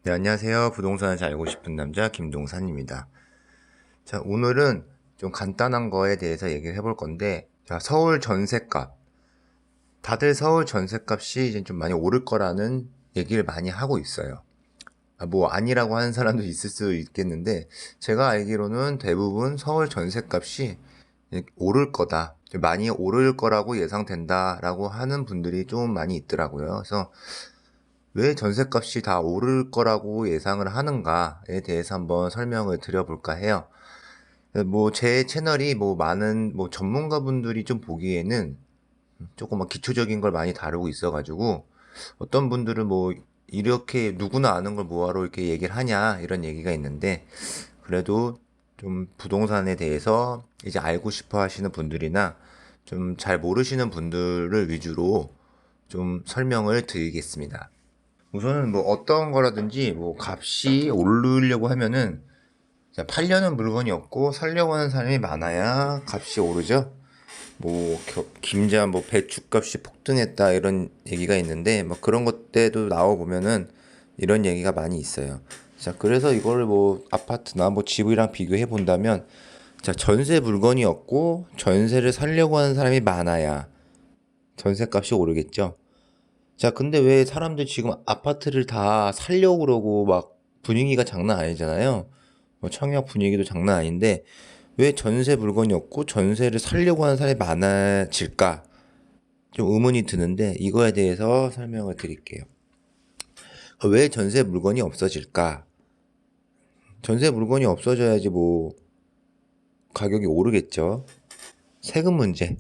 네, 안녕하세요. 부동산을 잘 알고 싶은 남자 김동산입니다. 자, 오늘은 좀 간단한 거에 대해서 얘기를 해볼 건데, 자, 서울 전셋값. 다들 서울 전셋값이 이제 좀 많이 오를 거라는 얘기를 많이 하고 있어요. 뭐 아니라고 하는 사람도 있을 수 있겠는데, 제가 알기로는 대부분 서울 전셋값이 오를 거다. 많이 오를 거라고 예상된다라고 하는 분들이 좀 많이 있더라고요. 그래서 왜 전셋값이 다 오를 거라고 예상을 하는가에 대해서 한번 설명을 드려볼까 해요. 뭐 제 채널이 뭐 많은 뭐 전문가분들이 좀 보기에는 조금 막 기초적인 걸 많이 다루고 있어가지고 어떤 분들은 뭐 이렇게 누구나 아는 걸 뭐하러 이렇게 얘기를 하냐 이런 얘기가 있는데, 그래도 좀 부동산에 대해서 이제 알고 싶어 하시는 분들이나 좀 잘 모르시는 분들을 위주로 좀 설명을 드리겠습니다. 우선은 뭐 어떤 거라든지 뭐 값이 오르려고 하면은 팔려는 물건이 없고 살려고 하는 사람이 많아야 값이 오르죠. 뭐 김자 뭐 배추값이 폭등했다 이런 얘기가 있는데 뭐 그런 것들도 나와 보면은 이런 얘기가 많이 있어요. 자, 그래서 이거를 뭐 아파트나 뭐 집이랑 비교해 본다면, 자, 전세 물건이 없고 전세를 살려고 하는 사람이 많아야 전세값이 오르겠죠. 자, 근데 왜 사람들 지금 아파트를 다 살려고 그러고 막 분위기가 장난 아니잖아요. 뭐 청약 분위기도 장난 아닌데 왜 전세 물건이 없고 전세를 살려고 하는 사람이 많아질까? 좀 의문이 드는데 이거에 대해서 설명을 드릴게요. 왜 전세 물건이 없어질까? 전세 물건이 없어져야지 뭐 가격이 오르겠죠. 세금 문제.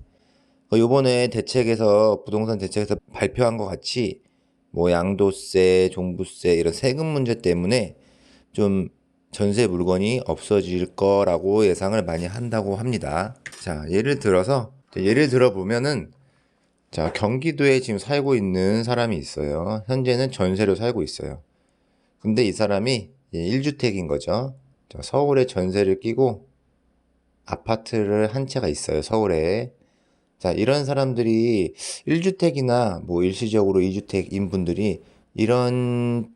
요번에 대책에서 부동산 대책에서 발표한 것 같이 뭐 양도세, 종부세 이런 세금 문제 때문에 좀 전세 물건이 없어질 거라고 예상을 많이 한다고 합니다. 자, 예를 들어 보면은, 자, 경기도에 지금 살고 있는 사람이 있어요. 현재는 전세로 살고 있어요. 근데 이 사람이 1주택인 거죠. 자, 서울에 전세를 끼고 아파트를 한 채가 있어요, 서울에. 자, 이런 사람들이 1주택이나 뭐 일시적으로 2주택인 분들이 이런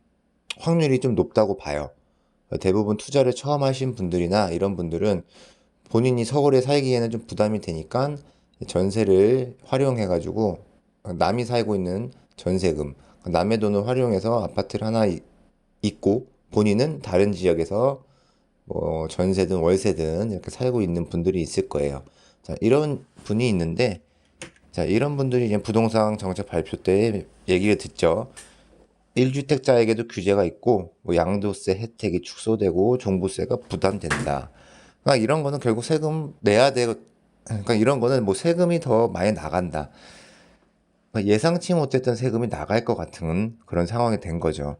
확률이 좀 높다고 봐요. 대부분 투자를 처음 하신 분들이나 이런 분들은 본인이 서울에 살기에는 좀 부담이 되니까 전세를 활용해가지고 남이 살고 있는 전세금, 남의 돈을 활용해서 아파트를 하나 있고 본인은 다른 지역에서 뭐 전세든 월세든 이렇게 살고 있는 분들이 있을 거예요. 자, 이런 분이 있는데, 자, 이런 분들이 이제 부동산 정책 발표 때 얘기를 듣죠. 1주택자에게도 규제가 있고 뭐 양도세 혜택이 축소되고 종부세가 부담된다. 그러니까 이런 거는 결국 세금 내야 되고, 그러니까 이런 거는 뭐 세금이 더 많이 나간다. 그러니까 예상치 못했던 세금이 나갈 것 같은 그런 상황이 된 거죠.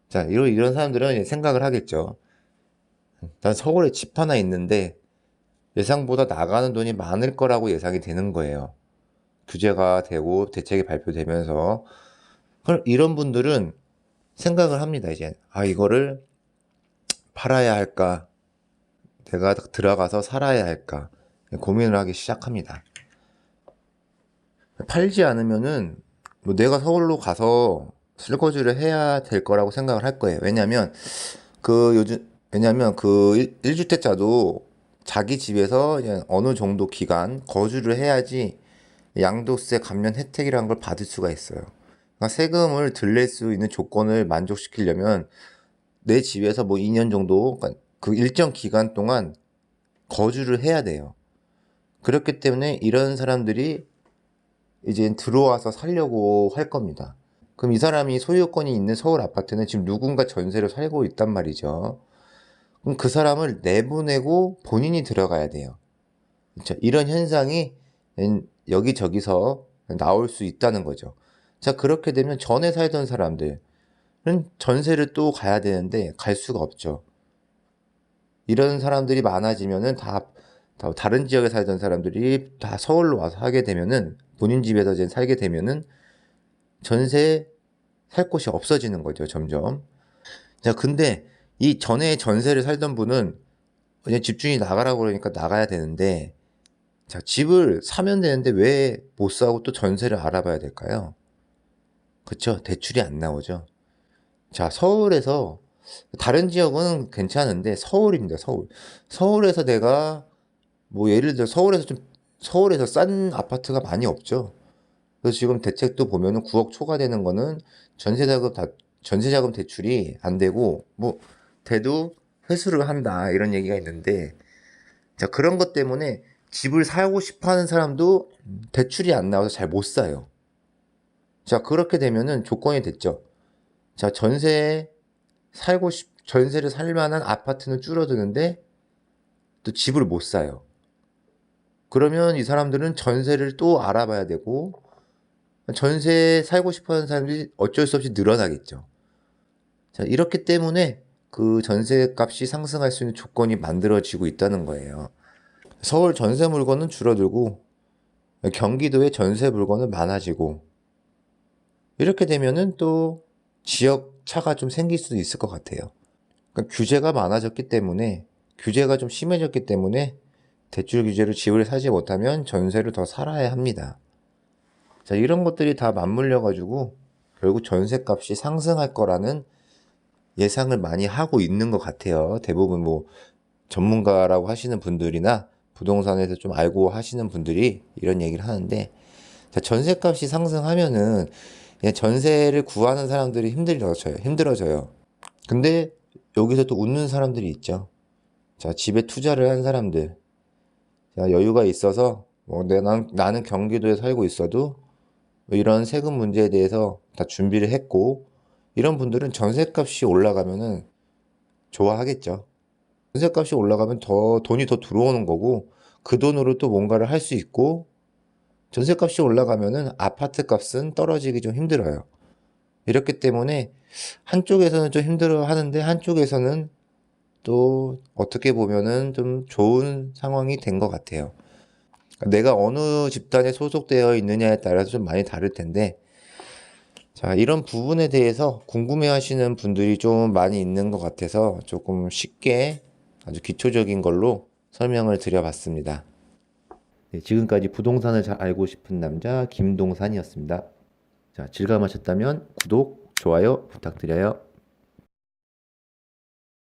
자, 이런 사람들은 생각을 하겠죠. 난 서울에 집 하나 있는데 예상보다 나가는 돈이 많을 거라고 예상이 되는 거예요. 규제가 되고 대책이 발표되면서. 그럼 이런 분들은 생각을 합니다, 이제. 아, 이거를 팔아야 할까? 내가 들어가서 살아야 할까? 고민을 하기 시작합니다. 팔지 않으면은 뭐 내가 서울로 가서 설거지를 해야 될 거라고 생각을 할 거예요. 왜냐면 그 1주택자도 자기 집에서 그냥 어느 정도 기간 거주를 해야지 양도세 감면 혜택이라는 걸 받을 수가 있어요. 그러니까 세금을 덜 낼 수 있는 조건을 만족시키려면 내 집에서 뭐 2년 정도, 그러니까 그 일정 기간 동안 거주를 해야 돼요. 그렇기 때문에 이런 사람들이 이제 들어와서 살려고 할 겁니다. 그럼 이 사람이 소유권이 있는 서울 아파트는 지금 누군가 전세로 살고 있단 말이죠. 그럼 그 사람을 내보내고 본인이 들어가야 돼요. 그렇죠? 이런 현상이 여기저기서 나올 수 있다는 거죠. 자, 그렇게 되면 전에 살던 사람들은 전세를 또 가야 되는데 갈 수가 없죠. 이런 사람들이 많아지면은 다 다른 지역에 살던 사람들이 다 서울로 와서 하게 되면은 본인 집에서 이제 살게 되면은 전세 살 곳이 없어지는 거죠, 점점. 자, 근데 이 전에 전세를 살던 분은 그냥 집주인이 나가라고 그러니까 나가야 되는데, 자, 집을 사면 되는데 왜 못 사고 또 전세를 알아봐야 될까요? 그쵸? 대출이 안 나오죠. 자, 서울에서 다른 지역은 괜찮은데 서울입니다. 서울에서 내가 뭐 예를 들어 서울에서 싼 아파트가 많이 없죠. 그래서 지금 대책도 보면은 9억 초과되는 거는 전세자금 대출이 안 되고 뭐 돼도 회수를 한다 이런 얘기가 있는데, 자, 그런 것 때문에 집을 사고 싶어 하는 사람도 대출이 안 나와서 잘 못 사요. 자, 그렇게 되면은 조건이 됐죠. 자, 전세를 살 만한 아파트는 줄어드는데 또 집을 못 사요. 그러면 이 사람들은 전세를 또 알아봐야 되고, 전세 살고 싶어 하는 사람들이 어쩔 수 없이 늘어나겠죠. 자, 이렇기 때문에 그 전세 값이 상승할 수 있는 조건이 만들어지고 있다는 거예요. 서울 전세 물건은 줄어들고, 경기도에 전세 물건은 많아지고, 이렇게 되면은 또 지역 차가 좀 생길 수도 있을 것 같아요. 그러니까 규제가 좀 심해졌기 때문에 대출 규제로 집을 사지 못하면 전세를 더 살아야 합니다. 자, 이런 것들이 다 맞물려 가지고 결국 전세값이 상승할 거라는 예상을 많이 하고 있는 것 같아요. 대부분 뭐 전문가라고 하시는 분들이나 부동산에서 좀 알고 하시는 분들이 이런 얘기를 하는데, 자, 전세값이 상승하면은 그냥 전세를 구하는 사람들이 힘들어져요. 근데 여기서 또 웃는 사람들이 있죠. 자, 집에 투자를 한 사람들. 자, 여유가 있어서 뭐 나는 경기도에 살고 있어도 이런 세금 문제에 대해서 다 준비를 했고, 이런 분들은 전세값이 올라가면은 좋아하겠죠. 전세값이 올라가면 돈이 더 들어오는 거고, 그 돈으로 또 뭔가를 할 수 있고, 전세값이 올라가면은 아파트 값은 떨어지기 좀 힘들어요. 이렇기 때문에 한쪽에서는 좀 힘들어 하는데 한쪽에서는 또 어떻게 보면은 좀 좋은 상황이 된 것 같아요. 내가 어느 집단에 소속되어 있느냐에 따라서 좀 많이 다를 텐데, 자, 이런 부분에 대해서 궁금해 하시는 분들이 좀 많이 있는 것 같아서 조금 쉽게 아주 기초적인 걸로 설명을 드려봤습니다. 네, 지금까지 부동산을 잘 알고 싶은 남자 김동산이었습니다. 자, 즐거움하셨다면 구독, 좋아요 부탁드려요.